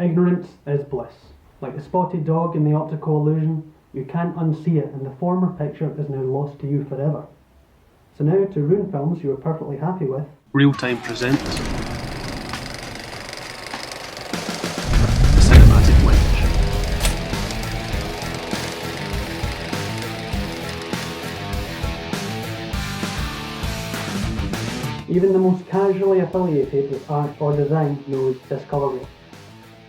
Ignorance is bliss. Like the spotted dog in the optical illusion, you can't unsee it and the former picture is now lost to you forever. So now to Rune films you are perfectly happy with. Real Time presents the Cinematic Whinge. Even the most casually affiliated with art or design knows this colourway.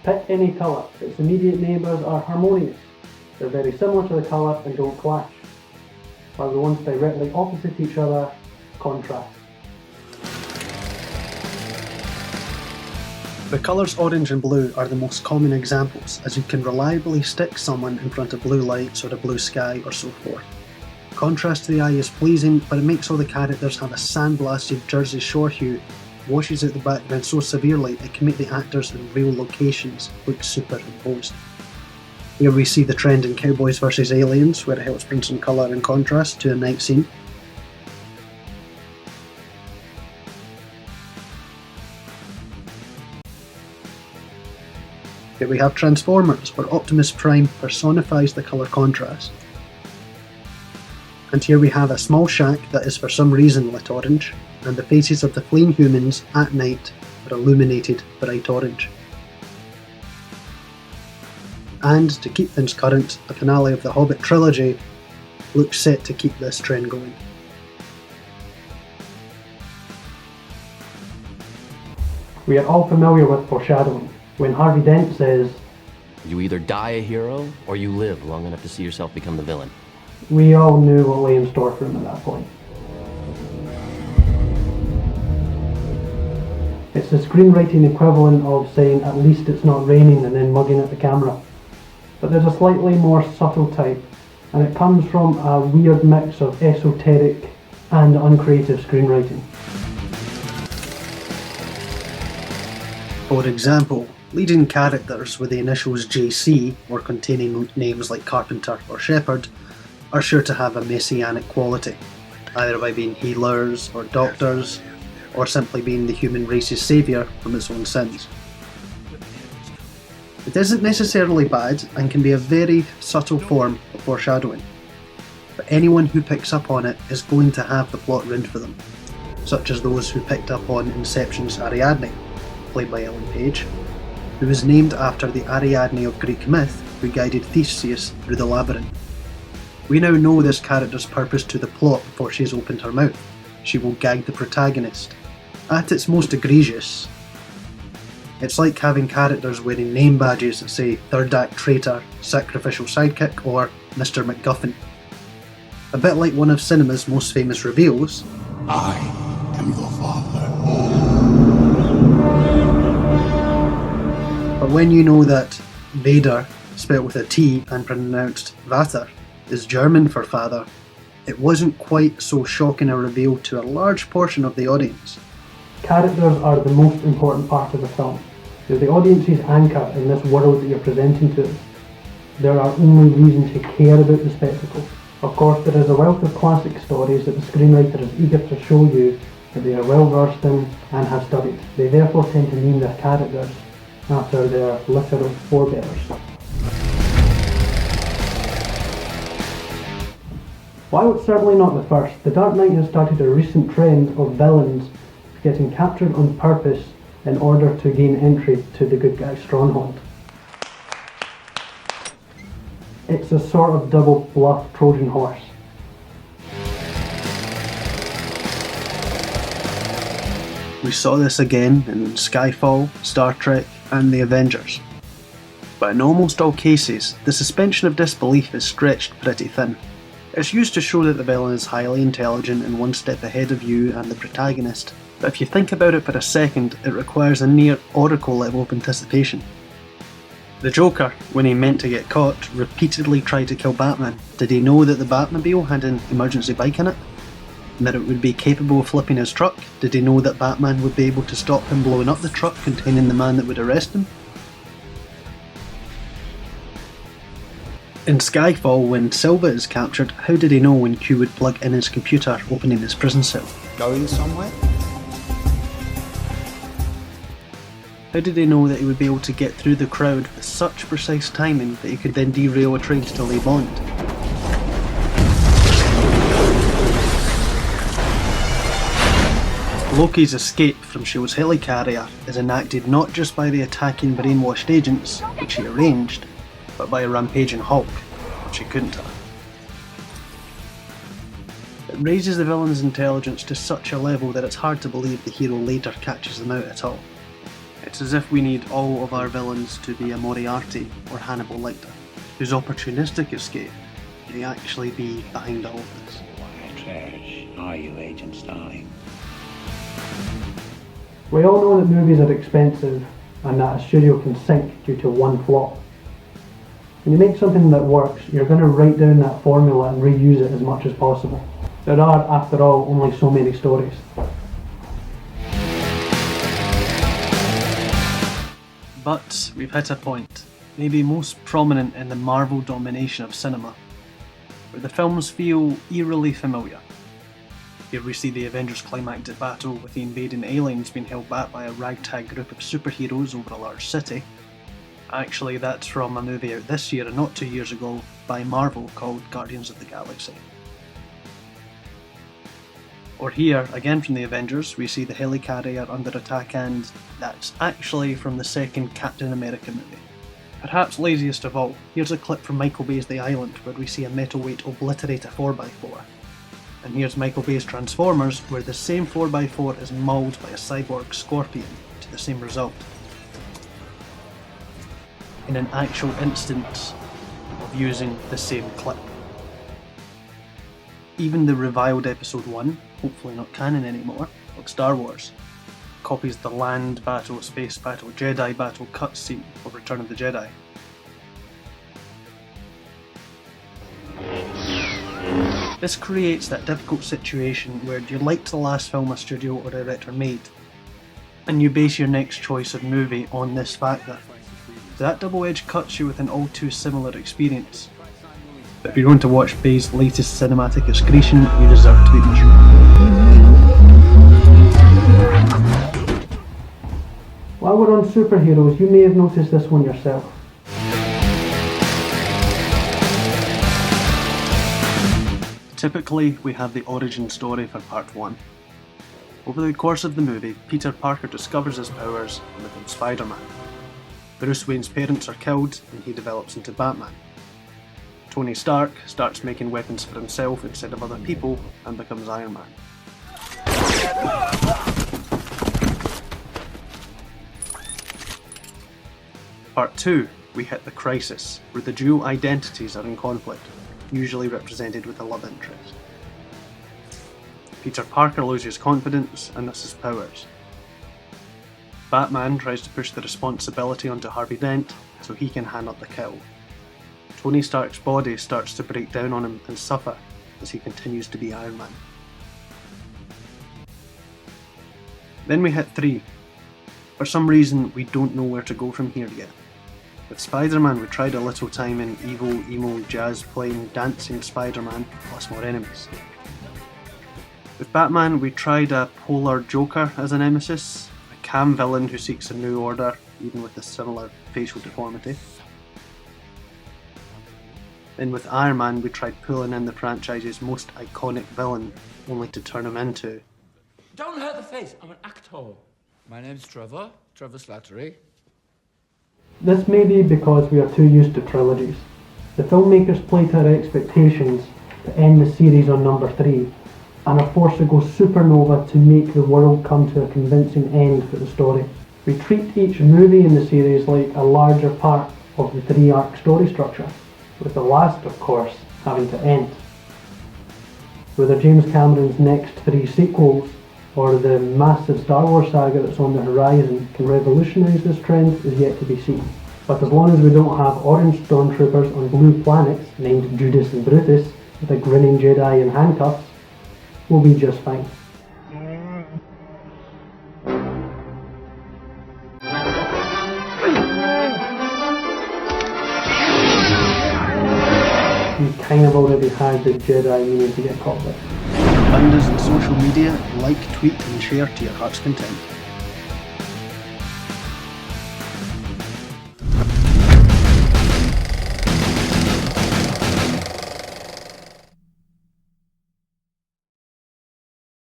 Pick any colour, its immediate neighbours are harmonious. They're very similar to the colour and don't clash, while the ones directly opposite each other contrast. The colours orange and blue are the most common examples, as you can reliably stick someone in front of blue lights or a blue sky or so forth. Contrast to the eye is pleasing, but it makes all the characters have a sandblasted Jersey Shore hue, washes out the background so severely it can make the actors in real locations look superimposed. Here we see the trend in Cowboys vs Aliens, where it helps bring some colour and contrast to a night scene. Here we have Transformers, where Optimus Prime personifies the colour contrast. And here we have a small shack that is for some reason lit orange, and the faces of the fleeing humans at night are illuminated bright orange. And to keep things current, the finale of the Hobbit trilogy looks set to keep this trend going. We are all familiar with foreshadowing, when Harvey Dent says, "You either die a hero, or you live long enough to see yourself become the villain." we all knew what lay in store for him at that point. It's the screenwriting equivalent of saying at least it's not raining and then mugging at the camera. But there's a slightly more subtle type, and it comes from a weird mix of esoteric and uncreative screenwriting. For example, leading characters with the initials JC, or containing names like Carpenter or Shepherd, are sure to have a messianic quality, either by being healers or doctors, or simply being the human race's saviour from its own sins. It isn't necessarily bad and can be a very subtle form of foreshadowing, but anyone who picks up on it is going to have the plot ruined for them, such as those who picked up on Inception's Ariadne, played by Ellen Page, who was named after the Ariadne of Greek myth who guided Theseus through the labyrinth. We now know this character's purpose to the plot before she's opened her mouth. She will gag the protagonist. At its most egregious, it's like having characters wearing name badges that say Third Act Traitor, Sacrificial Sidekick, or Mr. MacGuffin. A bit like one of cinema's most famous reveals, I am your father. But when you know that Vader, spelt with a T and pronounced Vater, is German for father, it wasn't quite so shocking a reveal to a large portion of the audience. Characters are the most important part of the film. They're the audience's anchor in this world that you're presenting to us. There are only reason to care about the spectacle. Of course, there is a wealth of classic stories that the screenwriter is eager to show you that they are well versed in and have studied. They therefore tend to name their characters after their literal forebears. While it's certainly not the first, The Dark Knight has started a recent trend of villains getting captured on purpose in order to gain entry to the good guy's stronghold. It's a sort of double bluff Trojan horse. We saw this again in Skyfall, Star Trek, and the Avengers. But in almost all cases, the suspension of disbelief is stretched pretty thin. It's used to show that the villain is highly intelligent and one step ahead of you and the protagonist, but if you think about it for a second, it requires a near Oracle level of anticipation. The Joker, when he meant to get caught, repeatedly tried to kill Batman. Did he know that the Batmobile had an emergency bike in it? And that it would be capable of flipping his truck? Did he know that Batman would be able to stop him blowing up the truck containing the man that would arrest him? In Skyfall, when Silva is captured, how did he know when Q would plug in his computer opening his prison cell? Going somewhere? How did they know that he would be able to get through the crowd with such precise timing that he could then derail a train to lay Bond? Loki's escape from S.H.I.E.L.D.'s helicarrier is enacted not just by the attacking brainwashed agents, which he arranged, but by a rampaging Hulk, which he couldn't have. It raises the villain's intelligence to such a level that it's hard to believe the hero later catches them out at all. It's as if we need all of our villains to be a Moriarty or Hannibal Lecter, whose opportunistic escape may actually be behind all of this. Why trash are you, Agent Starling? We all know that movies are expensive and that a studio can sink due to one flop. When you make something that works, you're going to write down that formula and reuse it as much as possible. There are, after all, only so many stories. But we've hit a point, maybe most prominent in the Marvel domination of cinema, where the films feel eerily familiar. Here we see the Avengers' climactic battle with the invading aliens being held back by a ragtag group of superheroes over a large city. Actually, that's from a movie out this year and not 2 years ago by Marvel called Guardians of the Galaxy. Or here, again from the Avengers, we see the helicarrier under attack, and that's actually from the second Captain America movie. Perhaps laziest of all, here's a clip from Michael Bay's The Island where we see a metalweight obliterate a 4x4. And here's Michael Bay's Transformers, where the same 4x4 is mauled by a cyborg scorpion to the same result. In an actual instance of using the same clip. Even the reviled Episode 1, hopefully not canon anymore, of Star Wars, copies the land battle, space battle, Jedi battle cutscene of Return of the Jedi. This creates that difficult situation where you liked the last film a studio or director made, and you base your next choice of movie on this factor. That double edge cuts you with an all too similar experience. But if you're going to watch Bay's latest cinematic excretion, you deserve to be miserable. While we're on superheroes, you may have noticed this one yourself. Typically, we have the origin story for part 1. Over the course of the movie, Peter Parker discovers his powers and becomes Spider-Man. Bruce Wayne's parents are killed and he develops into Batman. Tony Stark starts making weapons for himself instead of other people and becomes Iron Man. Part 2, we hit the crisis, where the dual identities are in conflict, usually represented with a love interest. Peter Parker loses confidence and thus his powers. Batman tries to push the responsibility onto Harvey Dent so he can hand up the kill. Tony Stark's body starts to break down on him and suffer as he continues to be Iron Man. Then we hit 3. For some reason, we don't know where to go from here yet. With Spider-Man, we tried a little time in evil, emo, jazz-playing, dancing Spider-Man, plus more enemies. With Batman, we tried a polar Joker as a nemesis, a calm villain who seeks a new order, even with a similar facial deformity. Then with Iron Man, we tried pulling in the franchise's most iconic villain, only to turn him into... Don't hurt the face, I'm an actor. My name's Trevor Slattery. This may be because we are too used to trilogies. The filmmakers play to our expectations to end the series on number 3, and are forced to go supernova to make the world come to a convincing end for the story. We treat each movie in the series like a larger part of the 3-arc story structure, with the last, of course, having to end. Whether James Cameron's next 3 sequels or the massive Star Wars saga that's on the horizon can revolutionise this trend is yet to be seen. But as long as we don't have orange stormtroopers on blue planets named Judas and Brutus with a grinning Jedi in handcuffs, we'll be just fine. You kind of already had the Jedi you need to get caught with. Find us on social media, like, tweet and share to your heart's content.